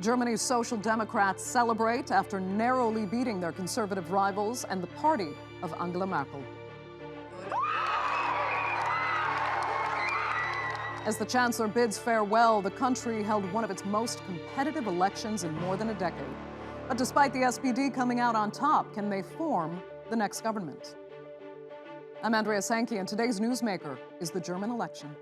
Germany's Social Democrats celebrate after narrowly beating their conservative rivals and the party of Angela Merkel. As the chancellor bids farewell, the country held one of its most competitive elections in more than a decade. But despite the SPD coming out on top, can they form the next government? I'm Andrea Sankey, and today's newsmaker is the German election.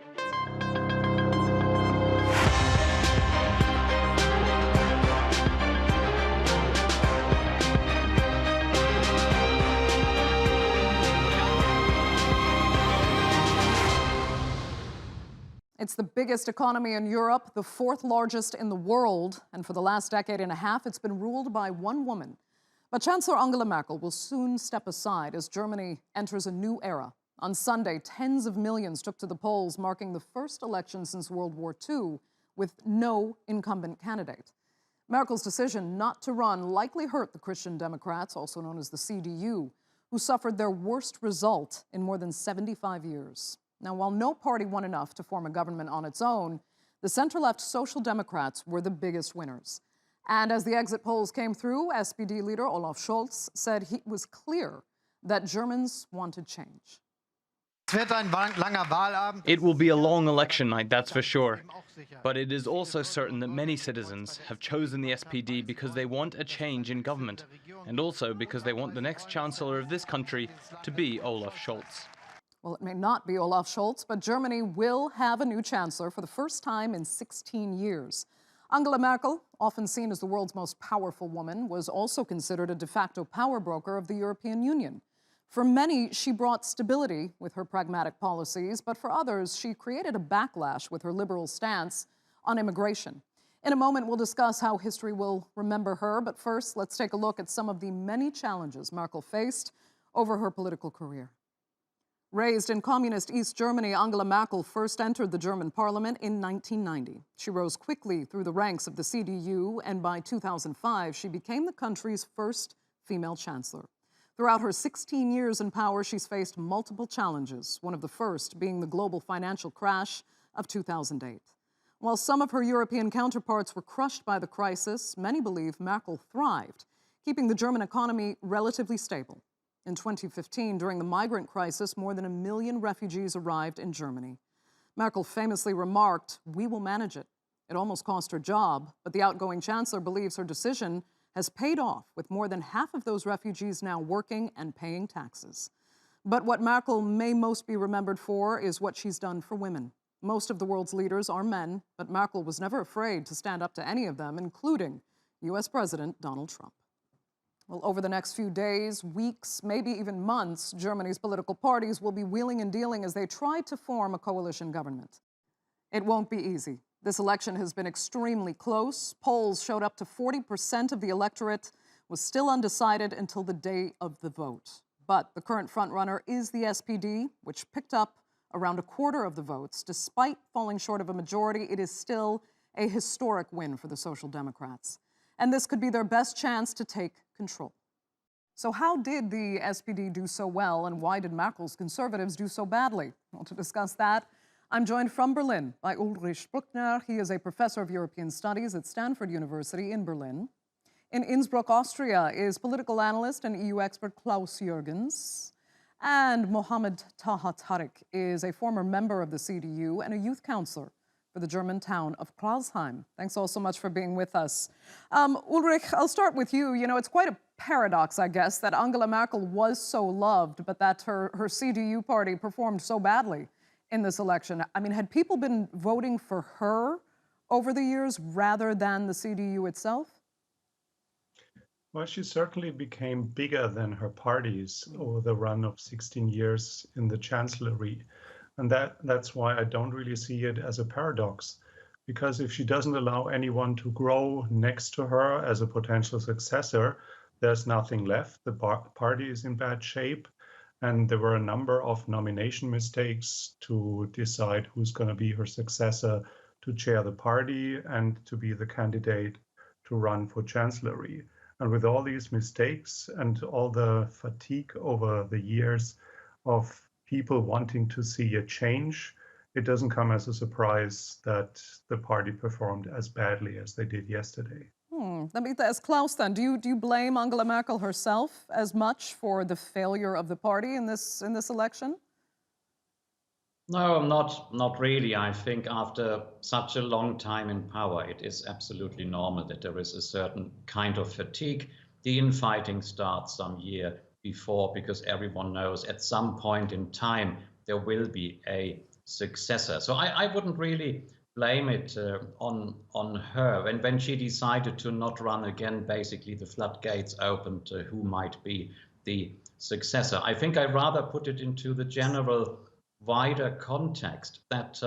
It's the biggest economy in Europe, the fourth largest in the world, and for the last decade and a half, it's been ruled by one woman. But Chancellor Angela Merkel will soon step aside as Germany enters a new era. On Sunday, tens of millions took to the polls, marking the first election since World War II with no incumbent candidate. Merkel's decision not to run likely hurt the Christian Democrats, also known as the CDU, who suffered their worst result in more than 75 years. Now, while no party won enough to form a government on its own, the center-left Social Democrats were the biggest winners. And as the exit polls came through, SPD leader Olaf Scholz said it was clear that Germans wanted change. It will be a long election night, that's for sure. But it is also certain that many citizens have chosen the SPD because they want a change in government, and also because they want the next chancellor of this country to be Olaf Scholz. Well, it may not be Olaf Scholz, but Germany will have a new chancellor for the first time in 16 years. Angela Merkel, often seen as the world's most powerful woman, was also considered a de facto power broker of the European Union. For many, she brought stability with her pragmatic policies, but for others, she created a backlash with her liberal stance on immigration. In a moment, we'll discuss how history will remember her, but first, let's take a look at some of the many challenges Merkel faced over her political career. Raised in communist East Germany, Angela Merkel first entered the German parliament in 1990. She rose quickly through the ranks of the CDU, and by 2005, she became the country's first female chancellor. Throughout her 16 years in power, she's faced multiple challenges, one of the first being the global financial crash of 2008. While some of her European counterparts were crushed by the crisis, many believe Merkel thrived, keeping the German economy relatively stable. In 2015, during the migrant crisis, more than 1 million refugees arrived in Germany. Merkel famously remarked, "We will manage it." It almost cost her job, but the outgoing chancellor believes her decision has paid off, with more than half of those refugees now working and paying taxes. But what Merkel may most be remembered for is what she's done for women. Most of the world's leaders are men, but Merkel was never afraid to stand up to any of them, including U.S. President Donald Trump. Well, over the next few days, weeks, maybe even months, Germany's political parties will be wheeling and dealing as they try to form a coalition government. It won't be easy. This election has been extremely close. Polls showed up to 40% of the electorate was still undecided until the day of the vote. But the current frontrunner is the SPD, which picked up around a quarter of the votes. Despite falling short of a majority, it is still a historic win for the Social Democrats. And this could be their best chance to take control. So how did the SPD do so well, and why did Merkel's conservatives do so badly? Well, to discuss that, I'm joined from Berlin by Ulrich Brueckner. He is a professor of European Studies at Stanford University in Berlin. In Innsbruck, Austria, is political analyst and EU expert Klaus Jurgens. And Mohammed Taha Tariq is a former member of the CDU and a youth counselor for the German town of Kralsheim. Thanks all so much for being with us. Ulrich, I'll start with you. You know, it's quite a paradox, I guess, that Angela Merkel was so loved, but that her CDU party performed so badly in this election. I mean, had people been voting for her over the years rather than the CDU itself? Well, she certainly became bigger than her parties over the run of 16 years in the chancellery. And that's why I don't really see it as a paradox, because if she doesn't allow anyone to grow next to her as a potential successor, there's nothing left. The party is in bad shape. And there were a number of nomination mistakes to decide who's going to be her successor to chair the party and to be the candidate to run for chancellery. And with all these mistakes and all the fatigue over the years of people wanting to see a change, it doesn't come as a surprise that the party performed as badly as they did yesterday. Let me ask Klaus then. Do you blame Angela Merkel herself as much for the failure of the party in this election? No, not really. I think after such a long time in power, it is absolutely normal that there is a certain kind of fatigue. The infighting starts some year before because everyone knows at some point in time there will be a successor. So I wouldn't really blame it on her. When she decided to not run again, basically the floodgates opened to who might be the successor. I think I rather put it into the general wider context that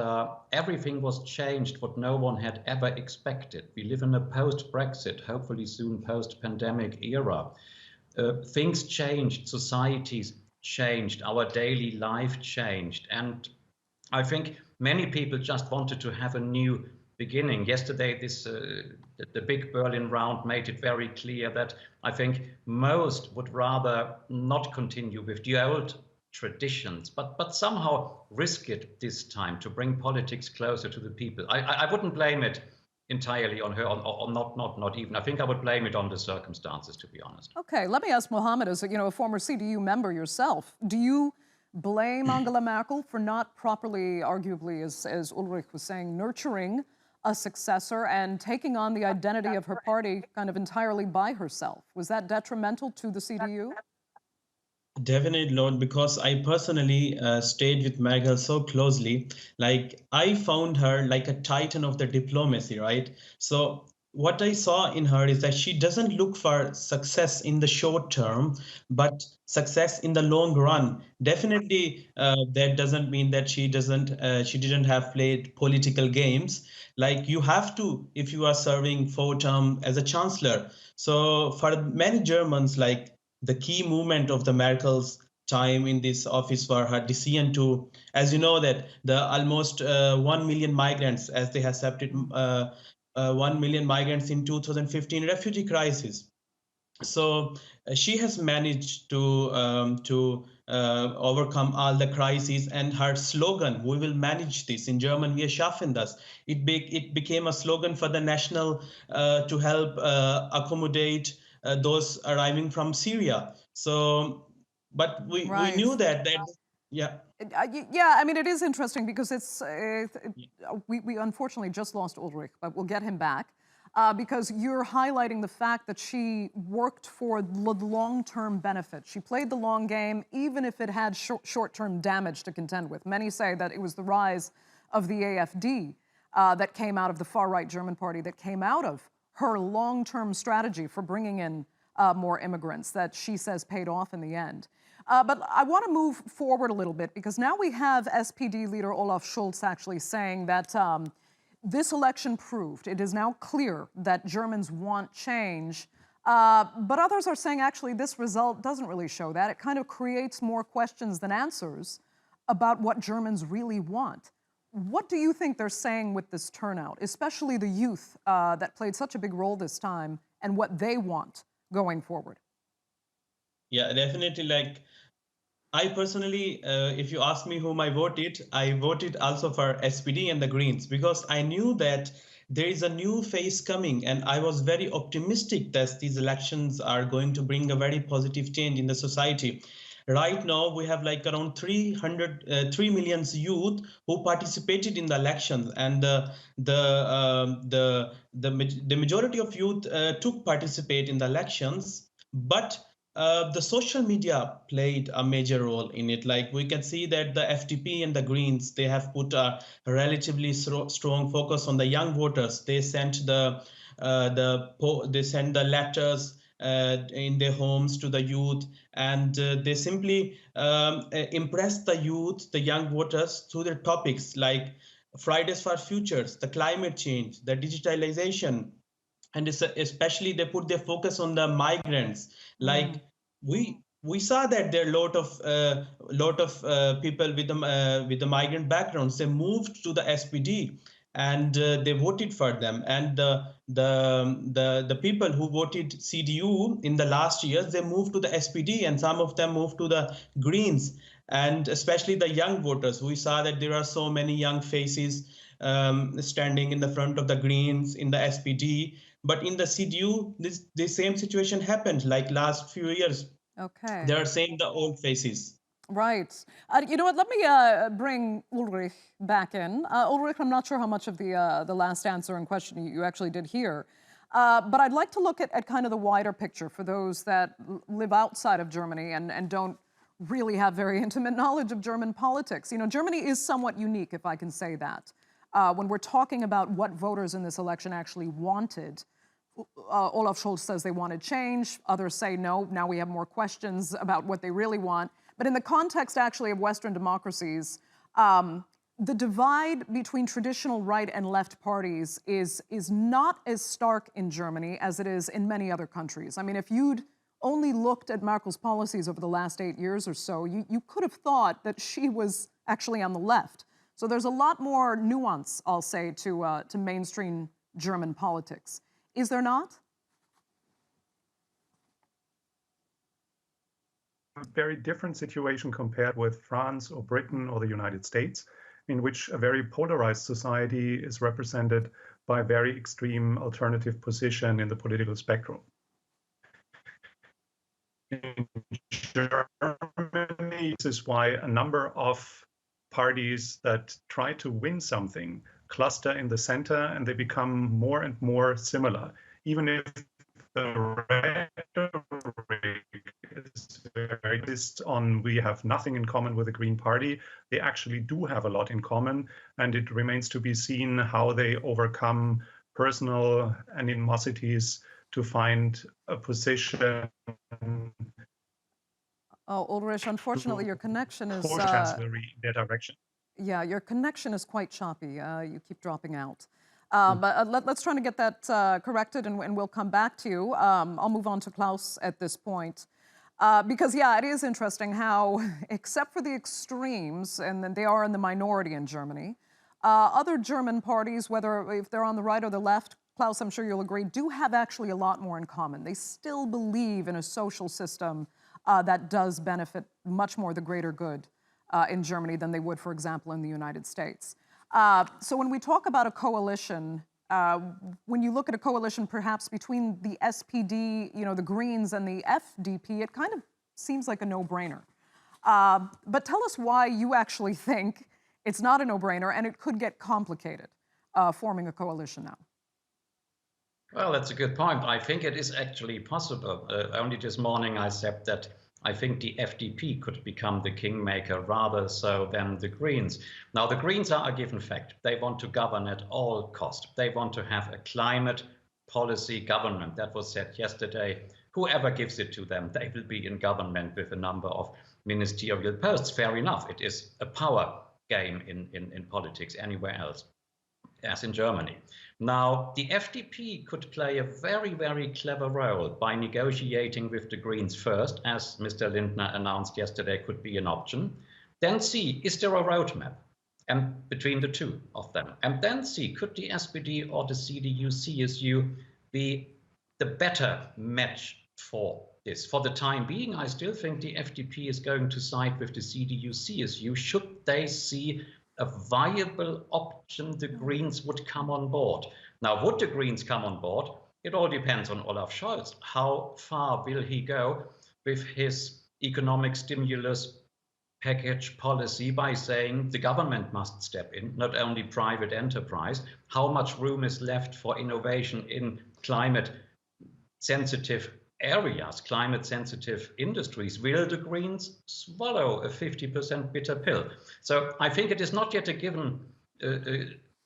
everything was changed what no one had ever expected. We live in a post-Brexit, hopefully soon post-pandemic era. Things changed, societies changed, our daily life changed. And I think many people just wanted to have a new beginning. Yesterday, the big Berlin round made it very clear that I think most would rather not continue with the old traditions, but somehow risk it this time to bring politics closer to the people. I wouldn't blame it entirely on her, or not even. I think I would blame it on the circumstances, to be honest. Okay, let me ask Mohammed, as a former CDU member yourself, do you blame Angela Merkel for not properly, arguably, as Ulrich was saying, nurturing a successor and taking on the identity of her party kind of entirely by herself? Was that detrimental to the CDU? Definitely not, because I personally stayed with Merkel so closely. Like, I found her like a titan of the diplomacy, right? So what I saw in her is that she doesn't look for success in the short term, but success in the long run. Definitely, that doesn't mean that she didn't have played political games. Like, you have to, if you are serving 4 term as a chancellor. So for many Germans, like, the key movement of the Merkel's time in this office were her decision to, as you know, that the almost 1 million migrants, as they accepted 1 million migrants in 2015 refugee crisis. So she has managed to overcome all the crises, and her slogan, "We will manage this," in German, "Wir schaffen das," it became a slogan for the national to help accommodate those arriving from Syria. So, but we knew that yeah. Yeah, I mean, it is interesting because we unfortunately just lost Ulrich, but we'll get him back. Because you're highlighting the fact that she worked for the long-term benefit. She played the long game, even if it had short-term damage to contend with. Many say that it was the rise of the AFD that came out of the far-right German party, that came out of her long-term strategy for bringing in more immigrants that she says paid off in the end. But I want to move forward a little bit, because now we have SPD leader Olaf Scholz actually saying that this election proved, it is now clear that Germans want change. But others are saying actually this result doesn't really show that. It kind of creates more questions than answers about what Germans really want. What do you think they're saying with this turnout, especially the youth that played such a big role this time, and what they want going forward? Yeah, definitely. Like, I personally, if you ask me whom I voted also for SPD and the Greens, because I knew that there is a new phase coming, and I was very optimistic that these elections are going to bring a very positive change in the society. Right now, we have like around 3 million youth who participated in the elections, and the majority of youth took participate in the elections, but the social media played a major role in it. Like, we can see that the FDP and the Greens, they have put a relatively strong focus on the young voters. They sent the letters in their homes to the youth, and they simply impressed the youth, the young voters, through their topics like Fridays for Futures, the climate change, the digitalization, and especially they put their focus on the migrants. Like, we saw that there are a lot of people with the migrant backgrounds. They moved to the SPD, and they voted for them. And the people who voted CDU in the last years, they moved to the SPD, and some of them moved to the Greens. and especially the young voters. We saw that there are so many young faces standing in the front of the Greens in the SPD, but in the CDU, the same situation happened like last few years. Okay. They are saying the old faces. Right. You know what? Let me bring Ulrich back in. Ulrich, I'm not sure how much of the last answer and question you actually did hear, but I'd like to look at kind of the wider picture for those that live outside of Germany and don't really have very intimate knowledge of German politics. You know, Germany is somewhat unique, if I can say that. When we're talking about what voters in this election actually wanted, Olaf Scholz says they wanted change. Others say no, now we have more questions about what they really want. But in the context, actually, of Western democracies, the divide between traditional right and left parties is not as stark in Germany as it is in many other countries. I mean, if you'd only looked at Merkel's policies over the last 8 years or so, you could have thought that she was actually on the left. So there's a lot more nuance, I'll say, to mainstream German politics. Is there not? A very different situation compared with France or Britain or the United States, in which a very polarized society is represented by a very extreme alternative position in the political spectrum. In Germany, this is why a number of parties that try to win something cluster in the center, and they become more and more similar. Even if the rhetoric is very based on we have nothing in common with the Green Party, they actually do have a lot in common, and it remains to be seen how they overcome personal animosities to find a position. Oh, Ulrich, unfortunately, your connection is... push chancellery in their direction. Yeah, your connection is quite choppy. You keep dropping out. But let's try to get that corrected, and we'll come back to you. I'll move on to Klaus at this point. Because, yeah, it is interesting how, except for the extremes, and they are in the minority in Germany, other German parties, whether if they're on the right or the left, Klaus, I'm sure you'll agree, do have actually a lot more in common. They still believe in a social system that does benefit much more the greater good in Germany than they would, for example, in the United States. So when we talk about a coalition, when you look at a coalition perhaps between the SPD, you know, the Greens and the FDP, it kind of seems like a no-brainer. But tell us why you actually think it's not a no-brainer and it could get complicated forming a coalition now. Well, that's a good point. I think it is actually possible. Only this morning I said that I think the FDP could become the kingmaker rather so than the Greens. Now, the Greens are a given fact. They want to govern at all costs. They want to have a climate policy government. That was said yesterday. Whoever gives it to them, they will be in government with a number of ministerial posts. Fair enough. It is a power game in politics anywhere else, as in Germany. Now, the FDP could play a very, very clever role by negotiating with the Greens first, as Mr. Lindner announced yesterday could be an option. Then see, is there a roadmap between the two of them? And then see, could the SPD or the CDU, CSU be the better match for this? For the time being, I still think the FDP is going to side with the CDU, CSU. Should they see a viable option, the Greens would come on board. Now, would the Greens come on board? It all depends on Olaf Scholz. How far will he go with his economic stimulus package policy by saying the government must step in, not only private enterprise? How much room is left for innovation in climate-sensitive areas, climate-sensitive industries? Will the Greens swallow a 50% bitter pill? So I think it is not yet a given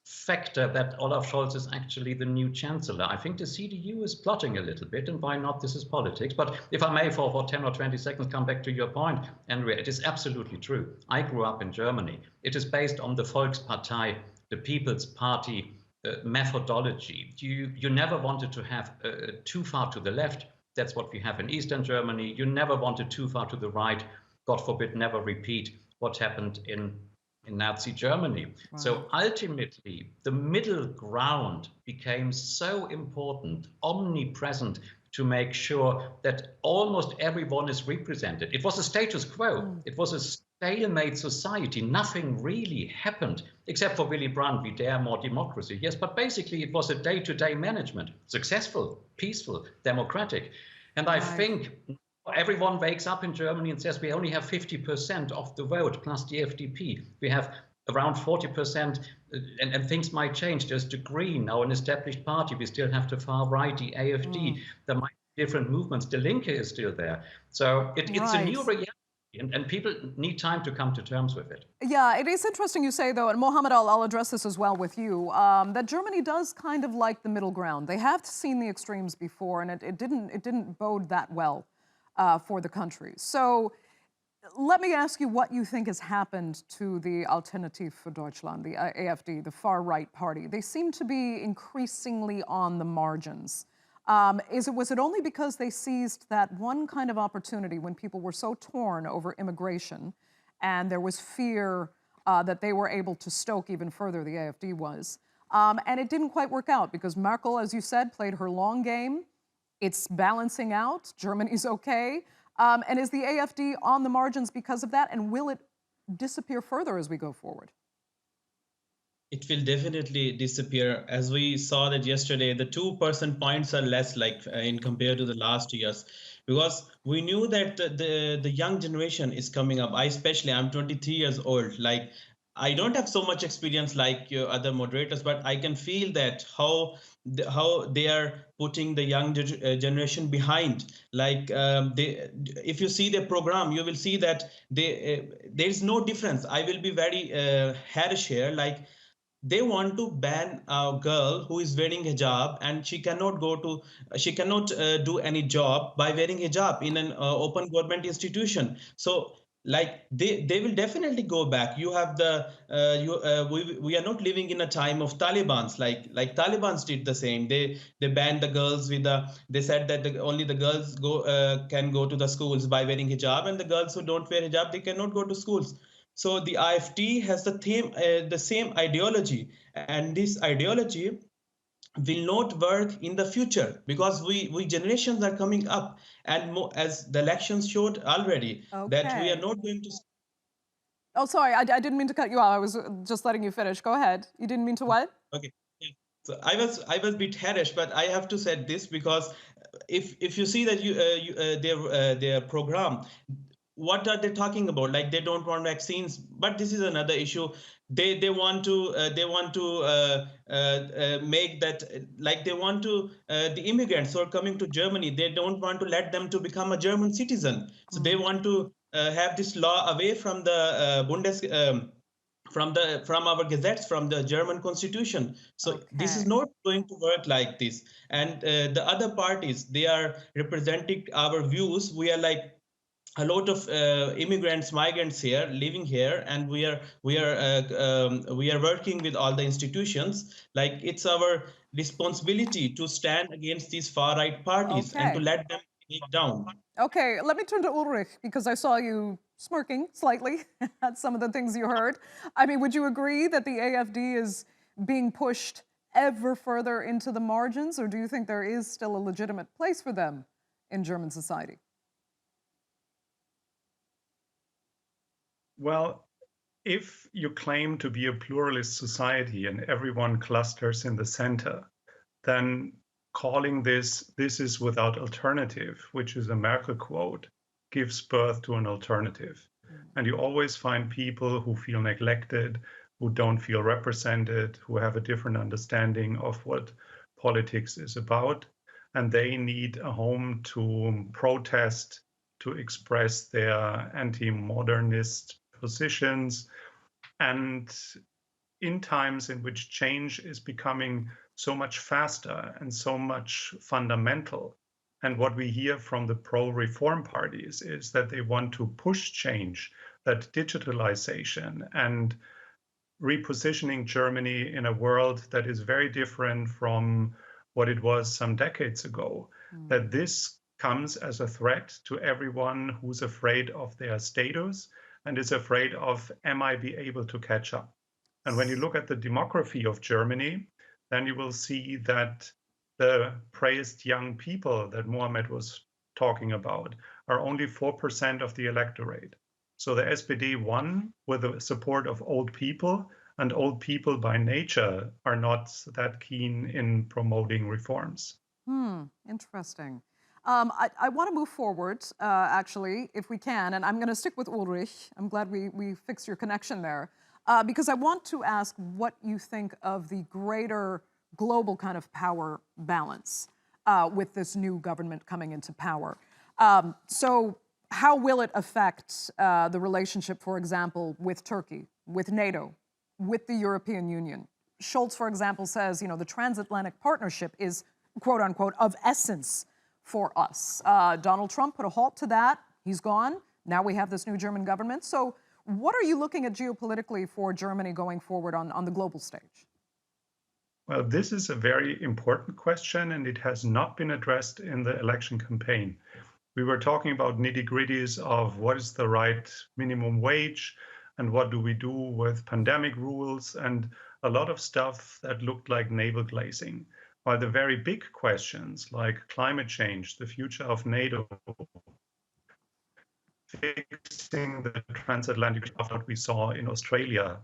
factor that Olaf Scholz is actually the new chancellor. I think the CDU is plotting a little bit, and why not? This is politics. But if I may, for 10 or 20 seconds, come back to your point, Andrea, it is absolutely true. I grew up in Germany. It is based on the Volkspartei, the People's Party methodology. You never wanted to have too far to the left. That's what we have in Eastern Germany. You never wanted too far to the right. God forbid, never repeat what happened in Nazi Germany. Wow. So ultimately, the middle ground became so important, omnipresent, to make sure that almost everyone is represented. It was a status quo. It was stalemate society. Nothing really happened, except for Willy Brandt. We dare more democracy. Yes, but basically it was a day-to-day management, successful, peaceful, democratic. And I think everyone wakes up in Germany and says we only have 50% of the vote plus the FDP. We have around 40%, and things might change. There's the Green, now an established party. We still have the far right, the AfD. There might be different movements. The Linke is still there. So it's a new reality. And people need time to come to terms with it. Yeah, it is interesting you say, though, and Mohammed, I'll address this as well with you, that Germany does kind of like the middle ground. They have seen the extremes before, and it didn't bode that well for the country. So let me ask you what you think has happened to the Alternative für Deutschland, the AfD, the far-right party. They seem to be increasingly on the margins. Was it only because they seized that one kind of opportunity when people were so torn over immigration and there was fear that they were able to stoke even further, the AfD was, and it didn't quite work out because Merkel, as you said, played her long game. It's balancing out. Germany's okay. And is the AfD on the margins because of that? And will it disappear further as we go forward? It will definitely disappear. As we saw that yesterday, the 2% points are less like in compared to the last years, because we knew that the young generation is coming up. I'm 23 years old. Like, I don't have so much experience like your other moderators, but I can feel that how they are putting the young generation behind. Like if you see the program, you will see that there is no difference. I will be very harsh here. Like, they want to ban a girl who is wearing hijab, and she cannot do any job by wearing hijab in an open government institution. So like they will definitely go back. You have the we are not living in a time of Talibans, like Talibans did the same. They banned the girls with they said that only the girls can go to the schools by wearing hijab, and the girls who don't wear hijab, they cannot go to schools. So the AfD has the same ideology, and this ideology will not work in the future because we generations are coming up, and as the elections showed already, that we are not going to. Oh, sorry, I didn't mean to cut you off. I was just letting you finish. Go ahead. You didn't mean to what? Okay. Yeah. So I was a bit harsh, but I have to say this because if you see that their program, what are they talking about? Like, they don't want vaccines, but this is another issue. They want to make that, like, they want to the immigrants who are coming to Germany, they don't want to let them to become a German citizen. So they want to have this law away from the from our gazettes, from the German constitution. So this is not going to work like this. And the other parties, they are representing our views. We are like a lot of immigrants, migrants here, living here, and we are working with all the institutions. Like, it's our responsibility to stand against these far right parties and to let them take down. Okay, let me turn to Ulrich, because I saw you smirking slightly at some of the things you heard. I mean, would you agree that the AfD is being pushed ever further into the margins, or do you think there is still a legitimate place for them in German society? Well, if you claim to be a pluralist society and everyone clusters in the center, then calling this is without alternative, which is a Merkel quote, gives birth to an alternative. And you always find people who feel neglected, who don't feel represented, who have a different understanding of what politics is about, and they need a home to protest, to express their anti-modernist positions. And in times in which change is becoming so much faster and so much fundamental, and what we hear from the pro-reform parties is that they want to push change, that digitalization and repositioning Germany in a world that is very different from what it was some decades ago, that this comes as a threat to everyone who's afraid of their status and is afraid of, am I be able to catch up? And when you look at the demography of Germany, then you will see that the praised young people that Mohammed was talking about are only 4% of the electorate. So the SPD won with the support of old people, and old people by nature are not that keen in promoting reforms. Interesting. I want to move forward, actually, if we can, and I'm going to stick with Ulrich. I'm glad we fixed your connection there, because I want to ask what you think of the greater global kind of power balance with this new government coming into power. So how will it affect the relationship, for example, with Turkey, with NATO, with the European Union? Scholz, for example, says, the transatlantic partnership is, quote unquote, of essence for us. Donald Trump put a halt to that. He's gone. Now we have this new German government. So what are you looking at geopolitically for Germany going forward on the global stage? Well, this is a very important question, and it has not been addressed in the election campaign. We were talking about nitty-gritties of what is the right minimum wage and what do we do with pandemic rules and a lot of stuff that looked like navel glazing. While the very big questions like climate change, the future of NATO, fixing the transatlantic of what we saw in Australia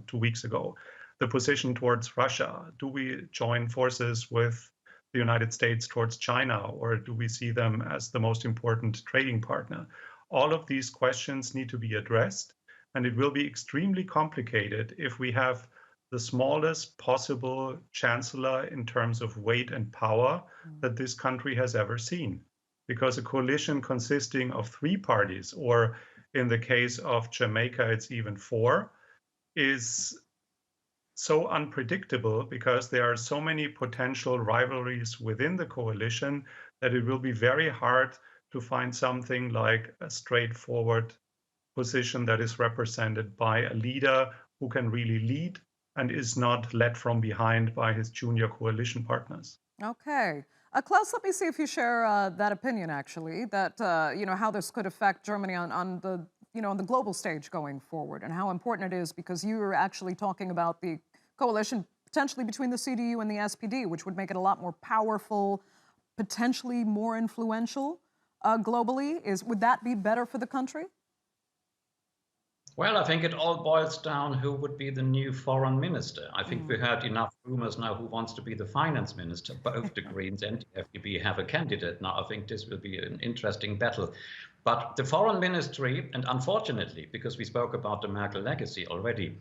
2 weeks ago, the position towards Russia, do we join forces with the United States towards China, or do we see them as the most important trading partner? All of these questions need to be addressed, and it will be extremely complicated if we have the smallest possible chancellor in terms of weight and power that this country has ever seen. Because a coalition consisting of 3 parties, or in the case of Jamaica, it's even 4, is so unpredictable because there are so many potential rivalries within the coalition that it will be very hard to find something like a straightforward position that is represented by a leader who can really lead and is not led from behind by his junior coalition partners. Okay. Klaus, let me see if you share that opinion, actually, that, how this could affect Germany on the global stage going forward, and how important it is, because you were actually talking about the coalition potentially between the CDU and the SPD, which would make it a lot more powerful, potentially more influential globally. Would that be better for the country? Well, I think it all boils down who would be the new foreign minister. I think we heard enough rumors now who wants to be the finance minister. Both the Greens and the FDP have a candidate now. I think this will be an interesting battle. But the foreign ministry, and unfortunately, because we spoke about the Merkel legacy already,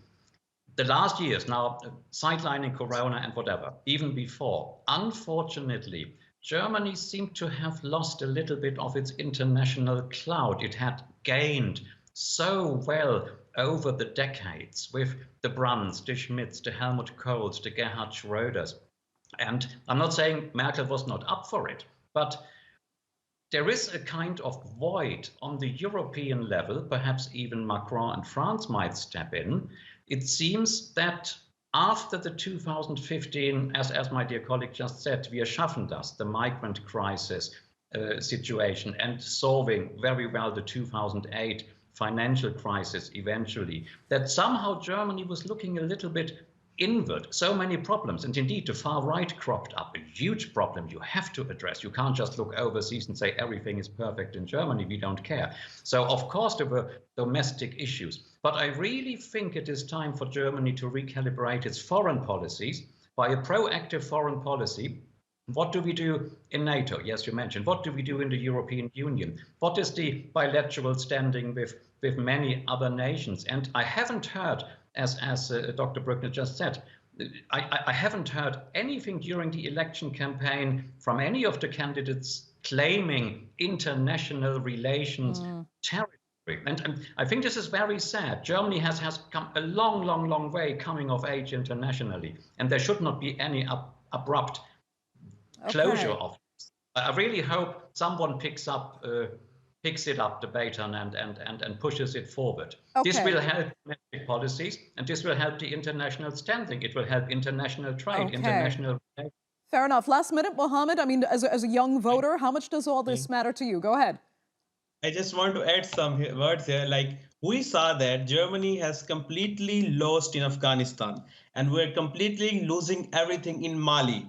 the last years now, sidelining Corona and whatever, even before, unfortunately, Germany seemed to have lost a little bit of its international clout. It had gained so well over the decades with the Brandts, the Schmidts, the Helmut Kohls, the Gerhard Schröders. And I'm not saying Merkel was not up for it, but there is a kind of void on the European level. Perhaps even Macron and France might step in. It seems that after the 2015, as my dear colleague just said, wir schaffen das, the migrant crisis situation, and solving very well the 2008 financial crisis eventually, that somehow Germany was looking a little bit inward. So many problems, and indeed the far right cropped up, a huge problem you have to address. You can't just look overseas and say everything is perfect in Germany, we don't care. So of course there were domestic issues, but I really think it is time for Germany to recalibrate its foreign policies by a proactive foreign policy. What do we do in NATO? Yes, you mentioned. What do we do in the European Union? What is the bilateral standing with many other nations? And I haven't heard, as Dr. Brueckner just said, I haven't heard anything during the election campaign from any of the candidates claiming international relations territory. And I think this is very sad. Germany has come a long, long, long way coming of age internationally, and there should not be any abrupt closure of this. I really hope someone picks it up, the baton, and pushes it forward. Okay. This will help domestic policies, and this will help the international standing. It will help international trade, international. Fair enough. Last minute, Mohammed. I mean, as a young voter, how much does all this matter to you? Go ahead. I just want to add some words here. Like, we saw that Germany has completely lost in Afghanistan, and we're completely losing everything in Mali.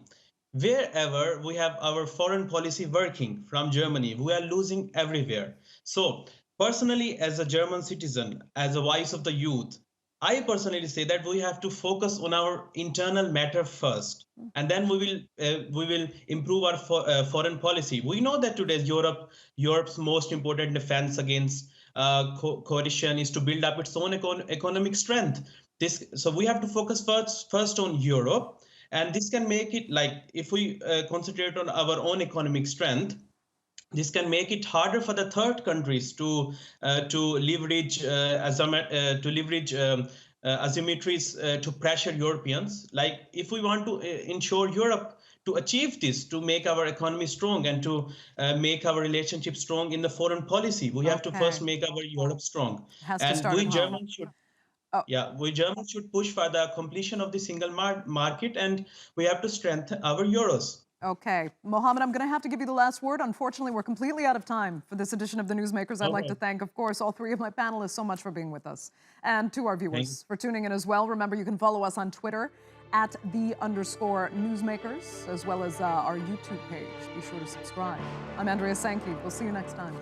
Wherever we have our foreign policy working from Germany, we are losing everywhere. So Personally, as a German citizen, as a voice of the youth, I personally say that we have to focus on our internal matter first, and then we will improve our foreign policy. We know that today Europe's most important defense against coalition is to build up its own economic strength. So we have to focus first on Europe, and this can make it like if we concentrate on our own economic strength, this can make it harder for the third countries to leverage asymmetries to pressure Europeans. Like if we want to ensure Europe to achieve this, to make our economy strong and to make our relationship strong in the foreign policy, we have to first make our Europe strong. Has to And start we at home. Germans should. Yeah, we Germans should push for the completion of the single market, and we have to strengthen our euros. Okay. Mohammed, I'm going to have to give you the last word. Unfortunately, we're completely out of time for this edition of the Newsmakers. I'd like to thank, of course, all three of my panelists so much for being with us. And to our viewers for tuning in as well. Remember, you can follow us on Twitter at @the_Newsmakers, as well as our YouTube page. Be sure to subscribe. I'm Andrea Sankey. We'll see you next time.